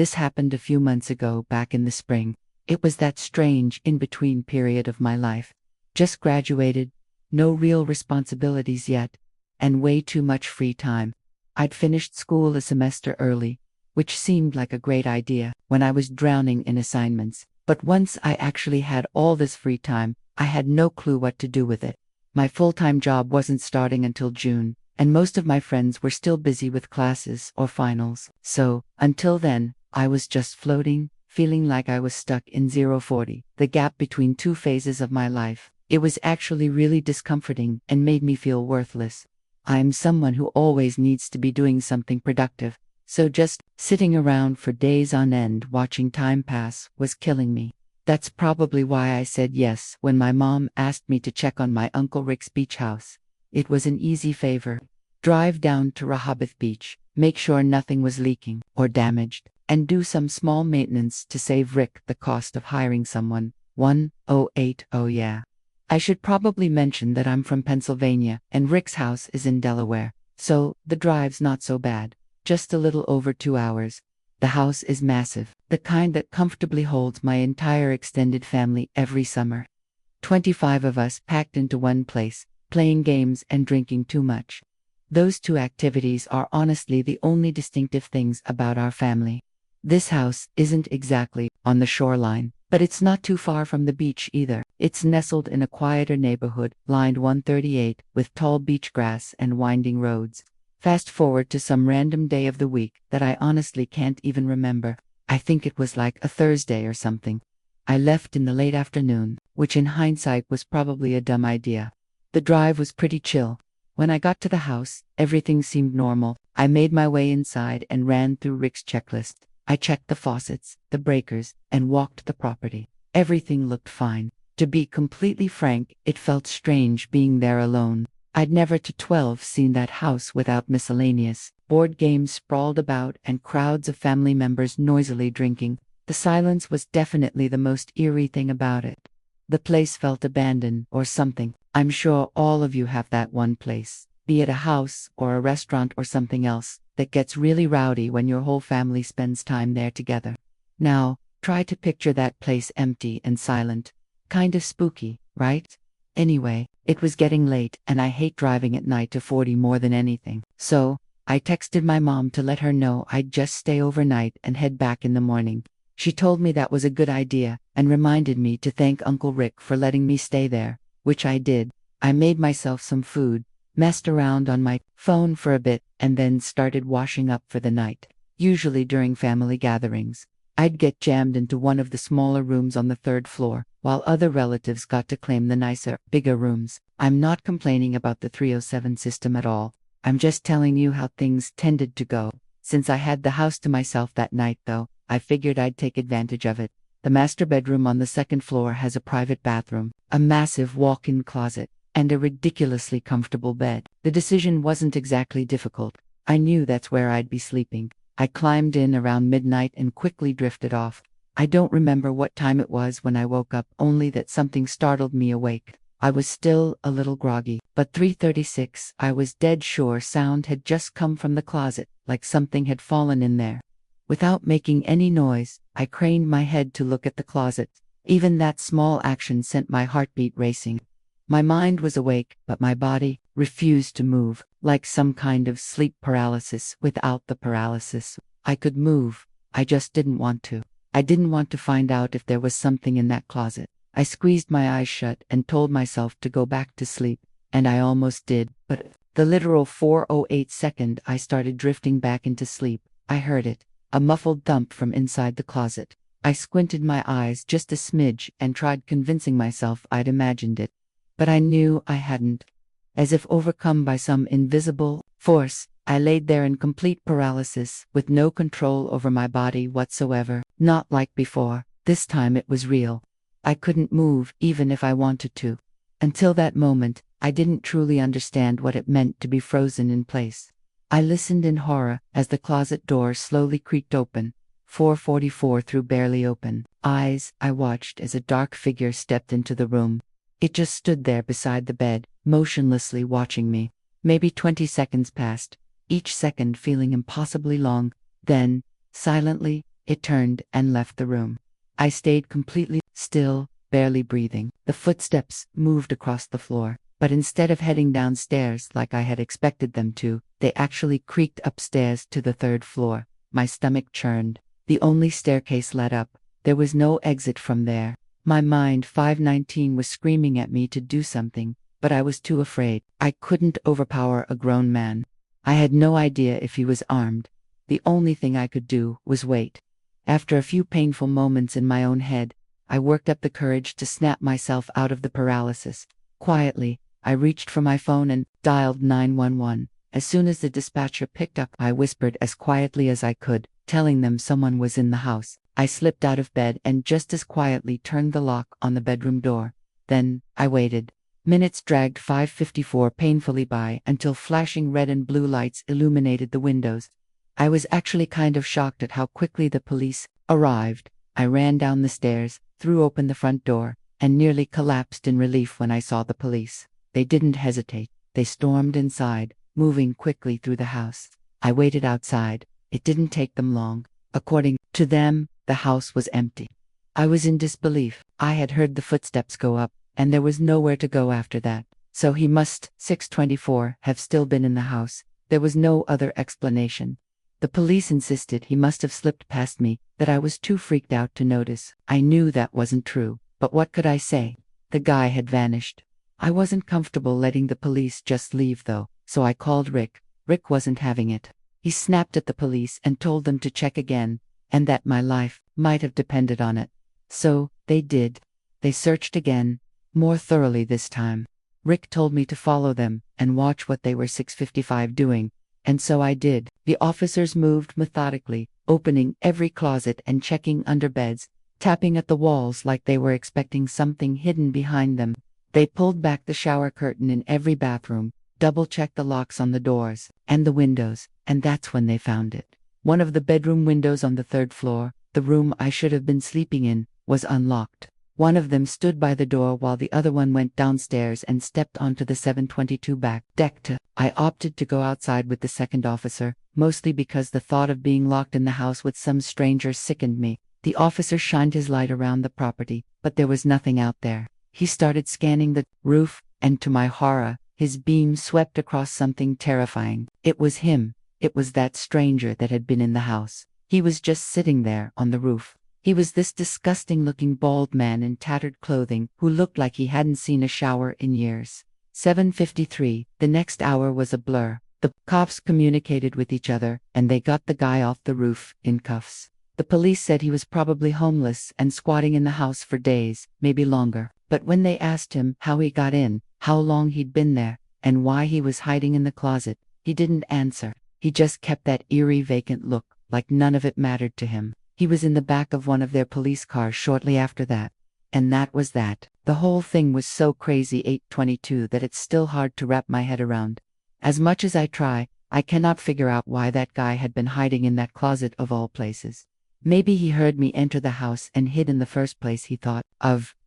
This happened a few months ago, back in the spring. It was that strange in-between period of my life. Just graduated, no real responsibilities yet, and way too much free time. I'd finished school a semester early, which seemed like a great idea when I was drowning in assignments. But once I actually had all this free time, I had no clue what to do with it. My full-time job wasn't starting until June, and most of my friends were still busy with classes or finals. So, until then, I was just floating, feeling like I was stuck in 040, the gap between two phases of my life. It was actually really discomforting and made me feel worthless. I'm someone who always needs to be doing something productive, so just sitting around for days on end watching time pass was killing me. That's probably why I said yes when my mom asked me to check on my Uncle Rick's beach house. It was an easy favor. Drive down to Rehoboth Beach, make sure nothing was leaking or damaged, and do some small maintenance to save Rick the cost of hiring someone. 1080. Yeah. I should probably mention that I'm from Pennsylvania and Rick's house is in Delaware, so the drive's not so bad. Just a little over 2 hours. The house is massive, the kind that comfortably holds my entire extended family every summer. 25 of us packed into one place, playing games and drinking too much. Those two activities are honestly the only distinctive things about our family. This house isn't exactly on the shoreline, but it's not too far from the beach either. It's nestled in a quieter neighborhood, lined 138, with tall beach grass and winding roads. Fast forward to some random day of the week that I honestly can't even remember. I think it was like a Thursday or something. I left in the late afternoon, which in hindsight was probably a dumb idea. The drive was pretty chill. When I got to the house, everything seemed normal. I made my way inside and ran through Rick's checklist. I checked the faucets, the breakers, and walked the property. Everything looked fine. To be completely frank, it felt strange being there alone. I'd never to 12 seen that house without miscellaneous board games sprawled about and crowds of family members noisily drinking. The silence was definitely the most eerie thing about it. The place felt abandoned or something. I'm sure all of you have that one place, be it a house or a restaurant or something else, that gets really rowdy when your whole family spends time there together. Now, try to picture that place empty and silent. Kind of spooky, right? Anyway, it was getting late and I hate driving at night to 40 more than anything. So, I texted my mom to let her know I'd just stay overnight and head back in the morning. She told me that was a good idea and reminded me to thank Uncle Rick for letting me stay there, which I did. I made myself some food, messed around on my phone for a bit, and then started washing up for the night. Usually during family gatherings, I'd get jammed into one of the smaller rooms on the 3rd floor, while other relatives got to claim the nicer, bigger rooms. I'm not complaining about the 307 system at all. I'm just telling you how things tended to go. Since I had the house to myself that night though, I figured I'd take advantage of it. The master bedroom on the 2nd floor has a private bathroom, a massive walk-in closet, and a ridiculously comfortable bed. The decision wasn't exactly difficult. I knew that's where I'd be sleeping. I climbed in around midnight and quickly drifted off. I don't remember what time it was when I woke up, only that something startled me awake. I was still a little groggy, but 3:36, I was dead sure sound had just come from the closet, like something had fallen in there. Without making any noise, I craned my head to look at the closet. Even that small action sent my heartbeat racing. My mind was awake, but my body refused to move, like some kind of sleep paralysis without the paralysis. I could move, I just didn't want to. I didn't want to find out if there was something in that closet. I squeezed my eyes shut and told myself to go back to sleep, and I almost did, but the literal 4:08 second I started drifting back into sleep, I heard it, a muffled thump from inside the closet. I squinted my eyes just a smidge and tried convincing myself I'd imagined it. But I knew I hadn't. As if overcome by some invisible force, I laid there in complete paralysis, with no control over my body whatsoever. Not like before. This time it was real. I couldn't move, even if I wanted to. Until that moment, I didn't truly understand what it meant to be frozen in place. I listened in horror as the closet door slowly creaked open. 4:44 through barely open eyes, I watched as a dark figure stepped into the room. It just stood there beside the bed, motionlessly watching me. Maybe 20 seconds passed, each second feeling impossibly long. Then, silently, It turned and left the room. I stayed completely still, barely breathing. The footsteps moved across the floor, but instead of heading downstairs like I had expected them to, they actually creaked upstairs to the third floor. My stomach churned. The only staircase led up. There was no exit from there. My mind 519 was screaming at me to do something, but I was too afraid. I couldn't overpower a grown man. I had no idea if he was armed. The only thing I could do was wait. After a few painful moments in my own head, I worked up the courage to snap myself out of the paralysis. Quietly, I reached for my phone and dialed 911. As soon as the dispatcher picked up, I whispered as quietly as I could, telling them someone was in the house. I slipped out of bed and just as quietly turned the lock on the bedroom door. Then, I waited. Minutes dragged 5:54 painfully by until flashing red and blue lights illuminated the windows. I was actually kind of shocked at how quickly the police arrived. I ran down the stairs, threw open the front door, and nearly collapsed in relief when I saw the police. They didn't hesitate. They stormed inside, moving quickly through the house. I waited outside. It didn't take them long. According to them, the house was empty. I was in disbelief. I had heard the footsteps go up, and there was nowhere to go after that. So he must, 624, have still been in the house. There was no other explanation. The police insisted he must have slipped past me, that I was too freaked out to notice. I knew that wasn't true, but what could I say? The guy had vanished. I wasn't comfortable letting the police just leave though, so I called Rick. Rick wasn't having it. He snapped at the police and told them to check again, and that my life might have depended on it. So, they did. They searched again, more thoroughly this time. Rick told me to follow them and watch what they were 6:55 doing, and so I did. The officers moved methodically, opening every closet and checking under beds, tapping at the walls like they were expecting something hidden behind them. They pulled back the shower curtain in every bathroom, double-checked the locks on the doors and the windows, and that's when they found it. One of the bedroom windows on the third floor, the room I should have been sleeping in, was unlocked. One of them stood by the door while the other one went downstairs and stepped onto the 722 back deck. I opted to go outside with the second officer, mostly because the thought of being locked in the house with some stranger sickened me. The officer shined his light around the property, but there was nothing out there. He started scanning the roof, and to my horror, his beam swept across something terrifying. It was him. It was that stranger that had been in the house. He was just sitting there on the roof. He was this disgusting-looking bald man in tattered clothing who looked like he hadn't seen a shower in years. 7:53, the next hour was a blur. The cops communicated with each other, and they got the guy off the roof in cuffs. The police said he was probably homeless and squatting in the house for days, maybe longer. But when they asked him how he got in, how long he'd been there, and why he was hiding in the closet, he didn't answer. He just kept that eerie vacant look, like none of it mattered to him. He was in the back of one of their police cars shortly after that. And that was that. The whole thing was so crazy 822 that it's still hard to wrap my head around. As much as I try, I cannot figure out why that guy had been hiding in that closet of all places. Maybe he heard me enter the house and hid in the first place, he thought.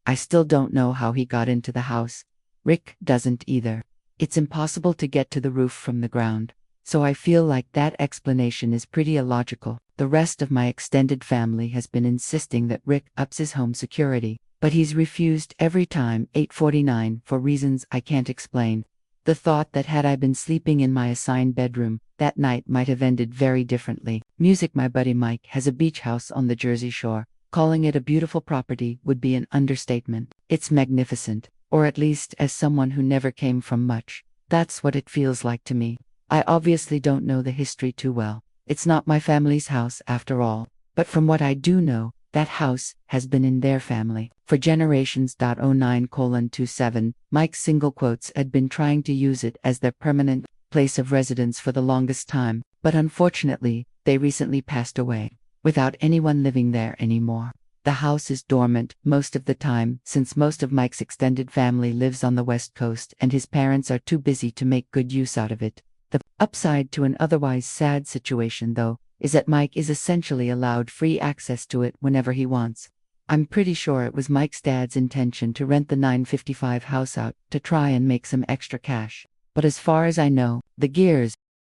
I still don't know how he got into the house. Rick doesn't either. It's impossible to get to the roof from the ground. So I feel like that explanation is pretty illogical. The rest of my extended family has been insisting that Rick ups his home security, but he's refused every time 849 for reasons I can't explain. The thought that had I been sleeping in my assigned bedroom, that night might have ended very differently. Music. My buddy Mike has a beach house on the Jersey Shore. Calling it a beautiful property would be an understatement. It's magnificent, or at least as someone who never came from much, that's what it feels like to me. I obviously don't know the history too well. It's not my family's house after all, but from what I do know, that house has been in their family for generations. 09:27, Mike's single quotes had been trying to use it as their permanent place of residence for the longest time, but unfortunately, they recently passed away, without anyone living there anymore. The house is dormant most of the time since most of Mike's extended family lives on the West Coast and his parents are too busy to make good use out of it. The upside to an otherwise sad situation, though, is that Mike is essentially allowed free access to it whenever he wants. I'm pretty sure it was Mike's dad's intention to rent the 955 house out to try and make some extra cash. But as far as I know, the gears